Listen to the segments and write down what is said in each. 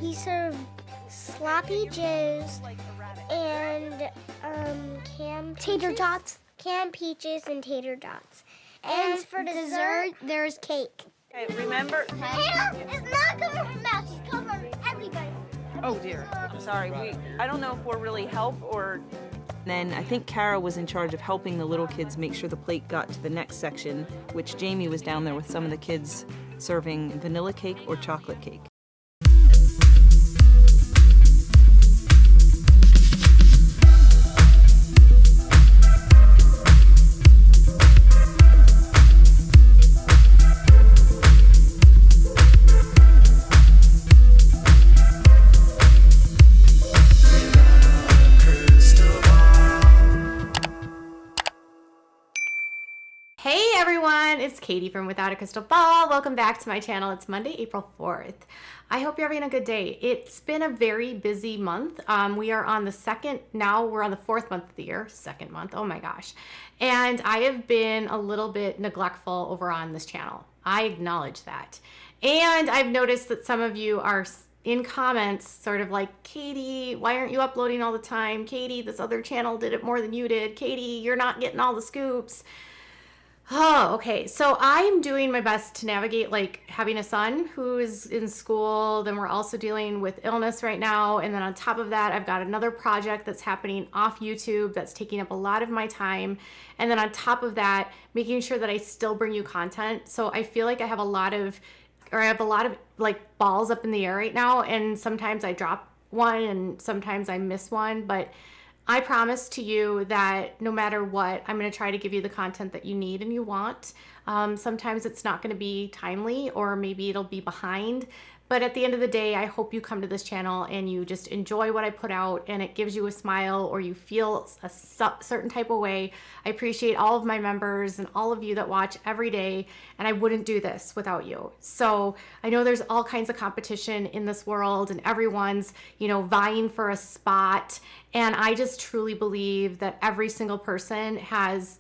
We serve sloppy joes and canned tater tots, canned peaches, and tater tots. And for dessert, there's cake. Okay, remember. Hannah is not covering her mouth. She's covering everybody. Oh dear. I'm sorry. I don't know if we're really help or. Then I think Kara was in charge of helping the little kids make sure the plate got to the next section, which Jamie was down there with some of the kids serving vanilla cake or chocolate cake. Hey everyone, it's Katie from Without a Crystal Ball. Welcome back to my channel. It's Monday, April 4th. I hope you're having a good day. It's been a very busy month. We are on the second, now we're on the fourth month of the year, second month, oh my gosh. And I have been a little bit neglectful over on this channel. I acknowledge that. And I've noticed that some of you are in comments sort of like, Katie, why aren't you uploading all the time? Katie, this other channel did it more than you did. Katie, you're not getting all the scoops. Oh, okay. So I'm doing my best to navigate like having a son who is in school. Then we're also dealing with illness right now. And then on top of that, I've got another project that's happening off YouTube that's taking up a lot of my time. And then on top of that, making sure that I still bring you content. So I feel like I have a lot of like balls up in the air right now. And sometimes I drop one and sometimes I miss one, but I promise to you that no matter what, I'm going to try to give you the content that you need and you want. Sometimes it's not going to be timely or maybe it'll be behind. But at the end of the day, I hope you come to this channel and you just enjoy what I put out and it gives you a smile or you feel a certain type of way. I appreciate all of my members and all of you that watch every day, and I wouldn't do this without you. So I know there's all kinds of competition in this world and everyone's, vying for a spot. And I just truly believe that every single person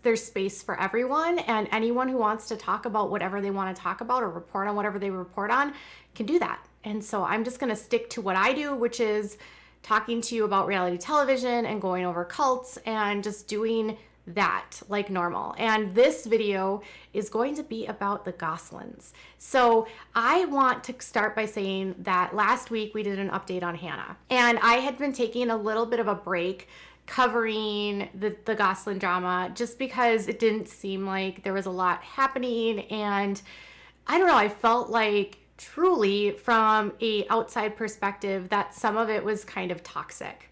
there's space for everyone, and anyone who wants to talk about whatever they want to talk about or report on whatever they report on can do that. And so I'm just going to stick to what I do, which is talking to you about reality television and going over cults and just doing that like normal. And this video is going to be about the Goslins. So I want to start by saying that last week we did an update on Hannah, and I had been taking a little bit of a break covering the Gosselin drama just because it didn't seem like there was a lot happening. And I don't know, I felt like truly from a outside perspective that some of it was kind of toxic.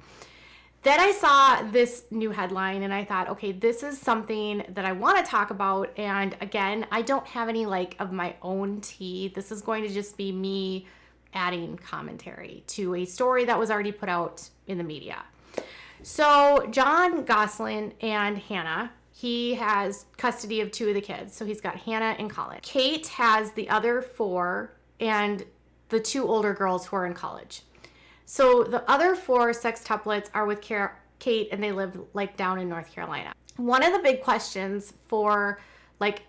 Then I saw this new headline and I thought, okay, this is something that I want to talk about. And again, I don't have any of my own tea. This is going to just be me adding commentary to a story that was already put out in the media. So Jon Gosselin and Hannah, he has custody of two of the kids. So he's got Hannah and Colin. Kate has the other four and the two older girls who are in college. So the other four sextuplets are with Kate, and they live down in North Carolina. One of the big questions for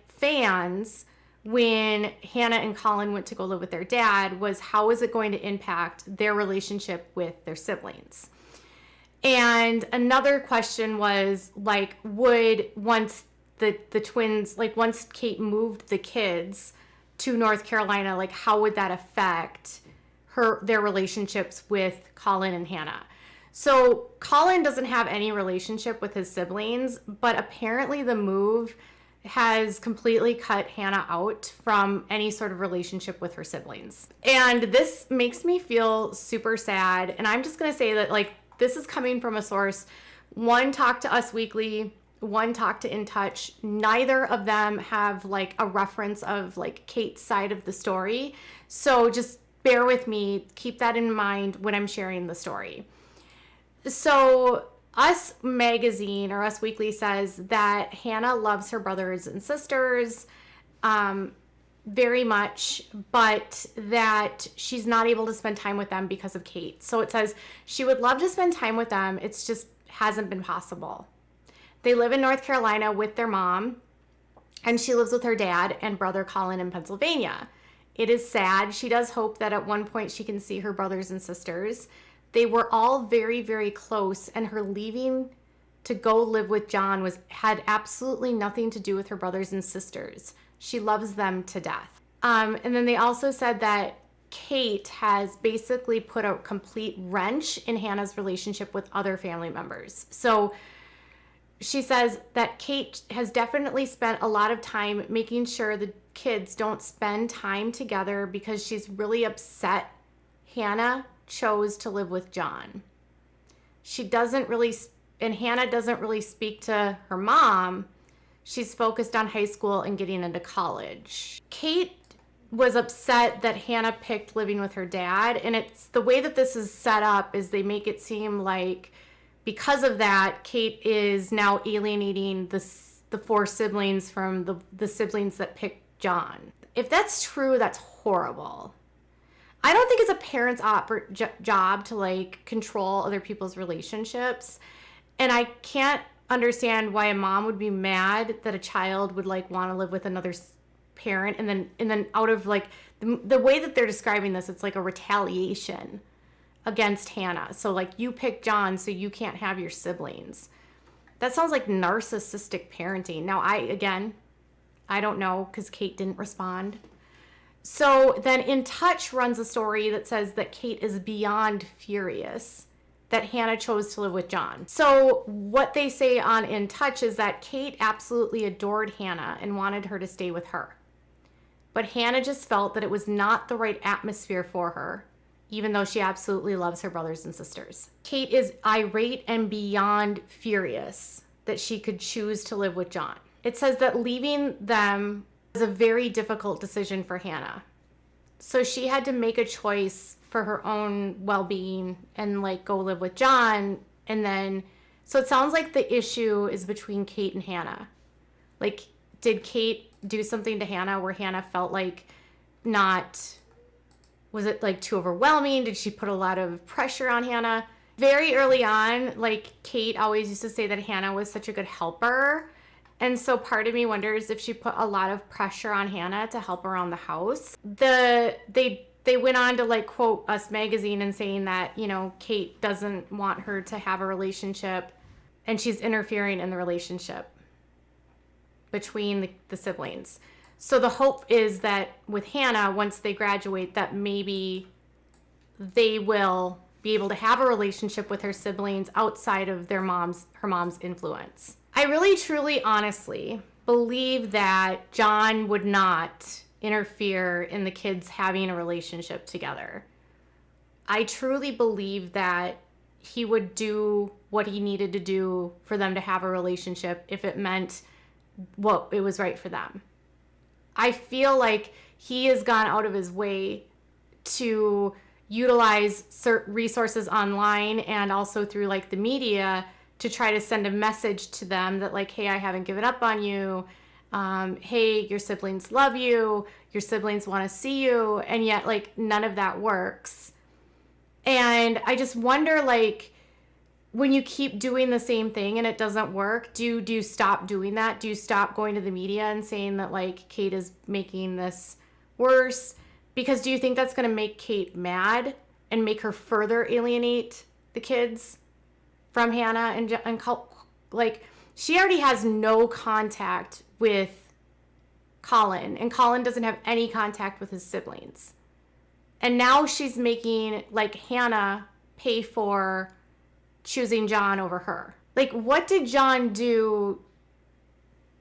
fans when Hannah and Colin went to go live with their dad was, how is it going to impact their relationship with their siblings? And another question was would once the twins, once Kate moved the kids to North Carolina, how would that affect their relationships with Colin and Hannah? So Colin doesn't have any relationship with his siblings, but apparently the move has completely cut Hannah out from any sort of relationship with her siblings. And this makes me feel super sad. And I'm just going to say that this is coming from a source. One talked to Us Weekly, one talked to Intouch. Neither of them have a reference of Kate's side of the story. So just bear with me, keep that in mind when I'm sharing the story. So Us Magazine or Us Weekly says that Hannah loves her brothers and sisters very much, but that she's not able to spend time with them because of Kate. So it says she would love to spend time with them. It's just hasn't been possible. They live in North Carolina with their mom, and she lives with her dad and brother Colin in Pennsylvania. It is sad. She does hope that at one point she can see her brothers and sisters. They were all very, very close, and her leaving to go live with Jon had absolutely nothing to do with her brothers and sisters. She loves them to death. And then they also said that Kate has basically put a complete wrench in Hannah's relationship with other family members. So she says that Kate has definitely spent a lot of time making sure the kids don't spend time together because she's really upset Hannah chose to live with Jon. And Hannah doesn't really speak to her mom. She's focused on high school and getting into college. Kate was upset that Hannah picked living with her dad, and it's the way that this is set up is they make it seem like because of that, Kate is now alienating the 4 siblings from the siblings that picked Jon. If that's true, that's horrible. I don't think it's a parent's job to like control other people's relationships. And I can't understand why a mom would be mad that a child would like want to live with another parent, and then out of like the way that they're describing this, it's like a retaliation against Hannah. So like you pick Jon, so you can't have your siblings. That sounds like narcissistic parenting. Now I don't know because Kate didn't respond. So then Intouch runs a story that says that Kate is beyond furious that Hannah chose to live with Jon. So what they say on Intouch is that Kate absolutely adored Hannah and wanted her to stay with her. But Hannah just felt that it was not the right atmosphere for her, even though she absolutely loves her brothers and sisters. Kate is irate and beyond furious that she could choose to live with Jon. It says that leaving them was a very difficult decision for Hannah. So she had to make a choice for her own well-being and like go live with Jon. And then, so it sounds like the issue is between Kate and Hannah. Like, did Kate do something to Hannah where Hannah felt like was it like too overwhelming? Did she put a lot of pressure on Hannah? Very early on, like Kate always used to say that Hannah was such a good helper. And so part of me wonders if she put a lot of pressure on Hannah to help around the house. They went on to like quote Us Magazine and saying that, you know, Kate doesn't want her to have a relationship and she's interfering in the relationship between the siblings. So the hope is that with Hannah, once they graduate, that maybe they will be able to have a relationship with her siblings outside of her mom's influence. I really, truly, honestly believe that Jon would not interfere in the kids having a relationship together. I truly believe that he would do what he needed to do for them to have a relationship if it meant what it was right for them. I feel like he has gone out of his way to utilize certain resources online and also through like the media to try to send a message to them that like, hey, I haven't given up on you. Hey, your siblings love you. Your siblings want to see you. And yet like none of that works. And I just wonder, like, when you keep doing the same thing and it doesn't work, do you stop doing that? Do you stop going to the media and saying that like Kate is making this worse? Because do you think that's going to make Kate mad and make her further alienate the kids from Hannah and like she already has no contact with Colin, and Colin doesn't have any contact with his siblings. And now she's making like Hannah pay for choosing Jon over her. Like, what did Jon do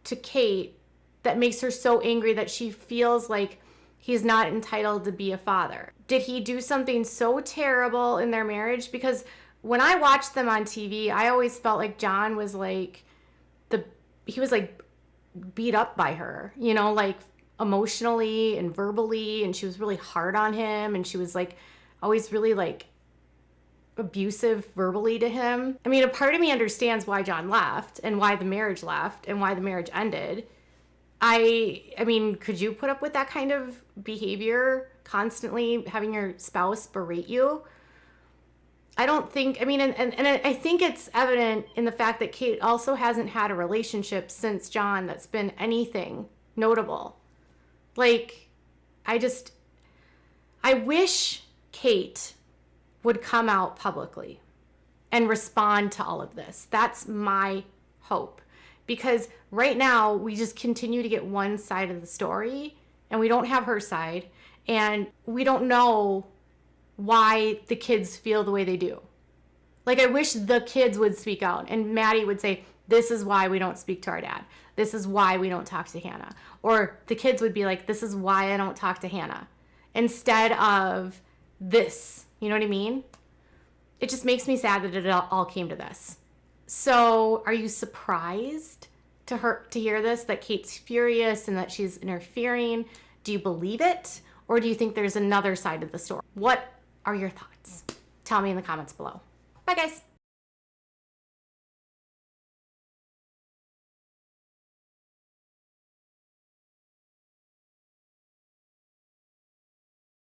to Kate that makes her so angry that she feels like he's not entitled to be a father? Did he do something so terrible in their marriage? Because when I watched them on TV, I always felt like Jon was like he was like beat up by her, you know, like emotionally and verbally, and she was really hard on him, and she was like always really like abusive verbally to him. I mean, a part of me understands why Jon left and why the marriage left and why the marriage ended. I mean, could you put up with that kind of behavior, constantly having your spouse berate you? I don't think, I mean, and I think it's evident in the fact that Kate also hasn't had a relationship since Jon that's been anything notable. Like, I wish Kate would come out publicly and respond to all of this. That's my hope. Because right now, we just continue to get one side of the story, and we don't have her side, and we don't know why the kids feel the way they do. Like, I wish the kids would speak out, and Maddie would say, this is why we don't speak to our dad. This is why we don't talk to Hannah. Or the kids would be like, this is why I don't talk to Hannah. Instead of this, you know what I mean? It just makes me sad that it all came to this. So are you surprised to hear this, that Kate's furious and that she's interfering? Do you believe it? Or do you think there's another side of the story? What are your thoughts? Tell me in the comments below. Bye, guys.